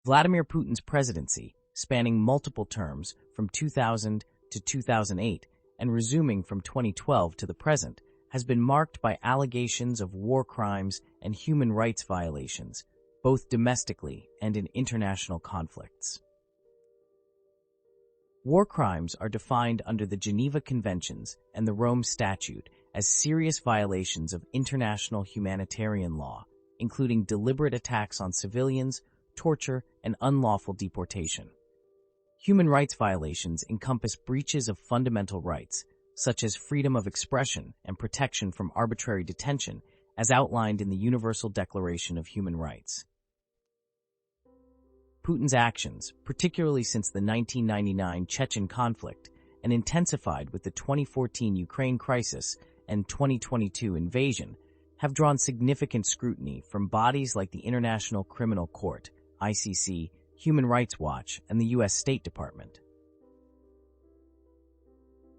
Vladimir Putin's presidency, spanning multiple terms from 2000 to 2008 and resuming from 2012 to the present, has been marked by allegations of war crimes and human rights violations, both domestically and in international conflicts. War crimes are defined under the Geneva Conventions and the Rome Statute as serious violations of international humanitarian law, including deliberate attacks on civilians, torture, and unlawful deportation. Human rights violations encompass breaches of fundamental rights, such as freedom of expression and protection from arbitrary detention, as outlined in the Universal Declaration of Human Rights. Putin's actions, particularly since the 1999 Chechen conflict and intensified with the 2014 Ukraine crisis and 2022 invasion, have drawn significant scrutiny from bodies like the International Criminal Court, ICC, Human Rights Watch, and the U.S. State Department.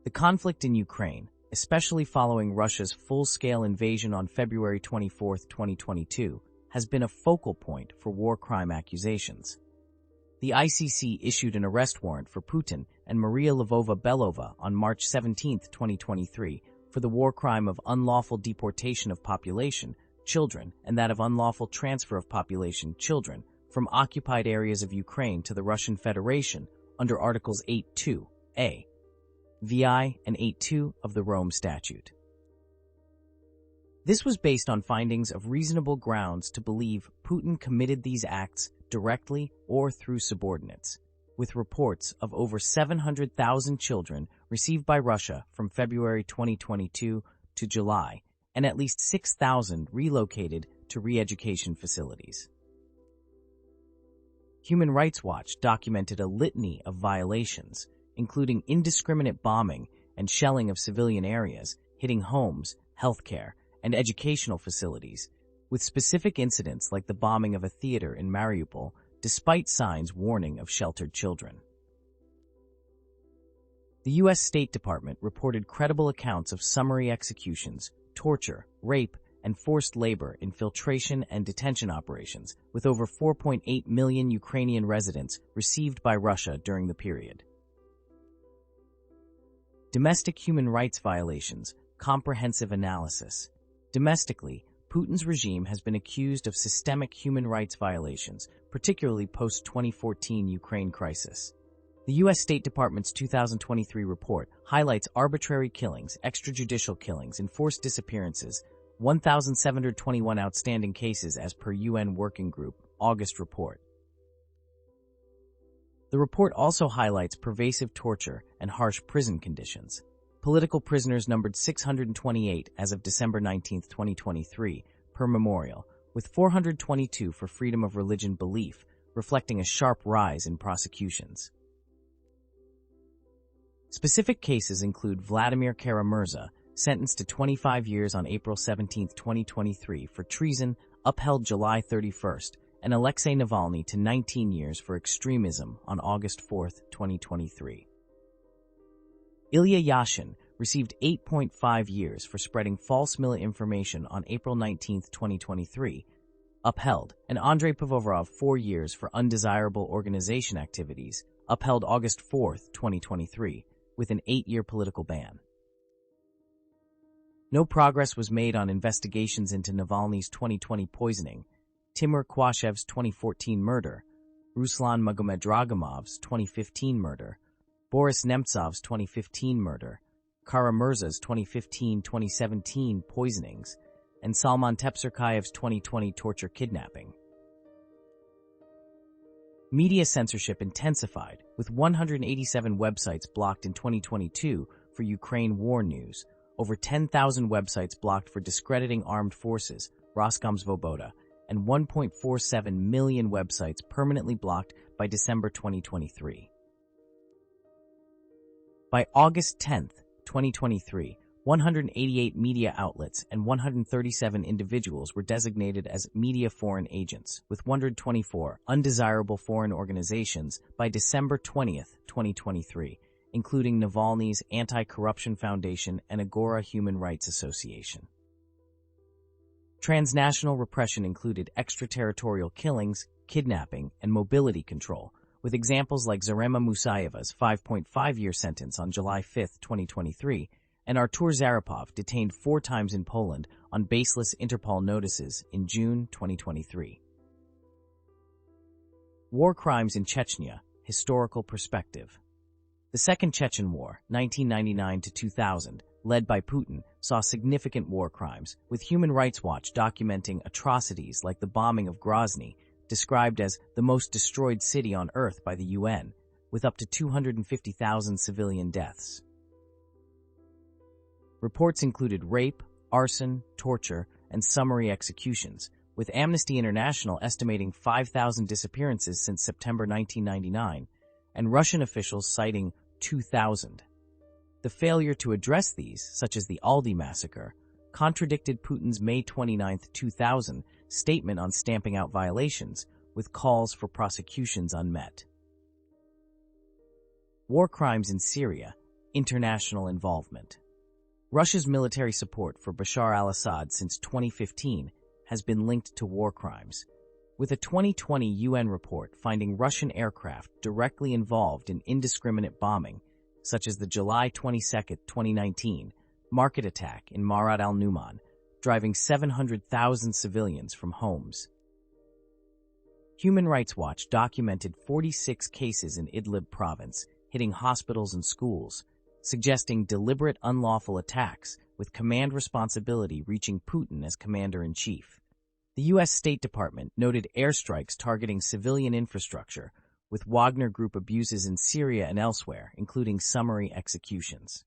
The conflict in Ukraine, especially following Russia's full-scale invasion on February 24, 2022, has been a focal point for war crime accusations. The ICC issued an arrest warrant for Putin and Maria Lvova-Belova on March 17, 2023, for the war crime of unlawful deportation of population, children, and that of unlawful transfer of population, children, from occupied areas of Ukraine to the Russian Federation under Articles 8.2a, VI, and 8.2 of the Rome Statute. This was based on findings of reasonable grounds to believe Putin committed these acts directly or through subordinates, with reports of over 700,000 children received by Russia from February 2022 to July, and at least 6,000 relocated to re-education facilities. Human Rights Watch documented a litany of violations, including indiscriminate bombing and shelling of civilian areas, hitting homes, healthcare, and educational facilities, with specific incidents like the bombing of a theater in Mariupol, despite signs warning of sheltered children. The U.S. State Department reported credible accounts of summary executions, torture, rape, and forced labor, infiltration, and detention operations, with over 4.8 million Ukrainian residents received by Russia during the period. Domestic human rights violations, comprehensive analysis. Domestically, Putin's regime has been accused of systemic human rights violations, particularly post-2014 Ukraine crisis. The U.S. State Department's 2023 report highlights arbitrary killings, extrajudicial killings, enforced disappearances, 1,721 outstanding cases as per UN Working Group, August report. The report also highlights pervasive torture and harsh prison conditions. Political prisoners numbered 628 as of December 19, 2023, per memorial, with 422 for freedom of religion belief, reflecting a sharp rise in prosecutions. Specific cases include Vladimir Kara-Murza, sentenced to 25 years on April 17, 2023 for treason, upheld July 31st, and Alexei Navalny to 19 years for extremism on August 4, 2023. Ilya Yashin received 8.5 years for spreading false misinformation on April 19, 2023, upheld, and Andrei Pivovarov 4 years for undesirable organization activities, upheld August 4, 2023, with an 8-year political ban. No progress was made on investigations into Navalny's 2020 poisoning, Timur Kwashev's 2014 murder, Ruslan Magomedragimov's 2015 murder, Boris Nemtsov's 2015 murder, Kara-Murza's 2015-2017 poisonings, and Salman Tepsirkayev's 2020 torture kidnapping. Media censorship intensified, with 187 websites blocked in 2022 for Ukraine war news, over 10,000 websites blocked for discrediting armed forces, Roskomsvoboda, and 1.47 million websites permanently blocked by December 2023. By August 10, 2023, 188 media outlets and 137 individuals were designated as media foreign agents, with 124 undesirable foreign organizations by December 20, 2023, including Navalny's Anti-Corruption Foundation and Agora Human Rights Association. Transnational repression included extraterritorial killings, kidnapping, and mobility control, with examples like Zarema Musayeva's 5.5-year sentence on July 5, 2023, and Artur Zaripov detained 4 times in Poland on baseless Interpol notices in June 2023. War crimes in Chechnya, historical perspective. The Second Chechen War, 1999 to 2000, led by Putin, saw significant war crimes, with Human Rights Watch documenting atrocities like the bombing of Grozny, described as the most destroyed city on Earth by the UN, with up to 250,000 civilian deaths. Reports included rape, arson, torture, and summary executions, with Amnesty International estimating 5,000 disappearances since September 1999, and Russian officials citing 2,000. The failure to address these, such as the Aldi massacre, contradicted Putin's May 29, 2000 statement on stamping out violations, with calls for prosecutions unmet. War crimes in Syria, international involvement. Russia's military support for Bashar al-Assad since 2015 has been linked to war crimes, with a 2020 UN report finding Russian aircraft directly involved in indiscriminate bombing, such as the July 22, 2019, market attack in Marat al-Numan, driving 700,000 civilians from homes. Human Rights Watch documented 46 cases in Idlib province, hitting hospitals and schools, suggesting deliberate unlawful attacks with command responsibility reaching Putin as commander-in-chief. The U.S. State Department noted airstrikes targeting civilian infrastructure, with Wagner Group abuses in Syria and elsewhere, including summary executions.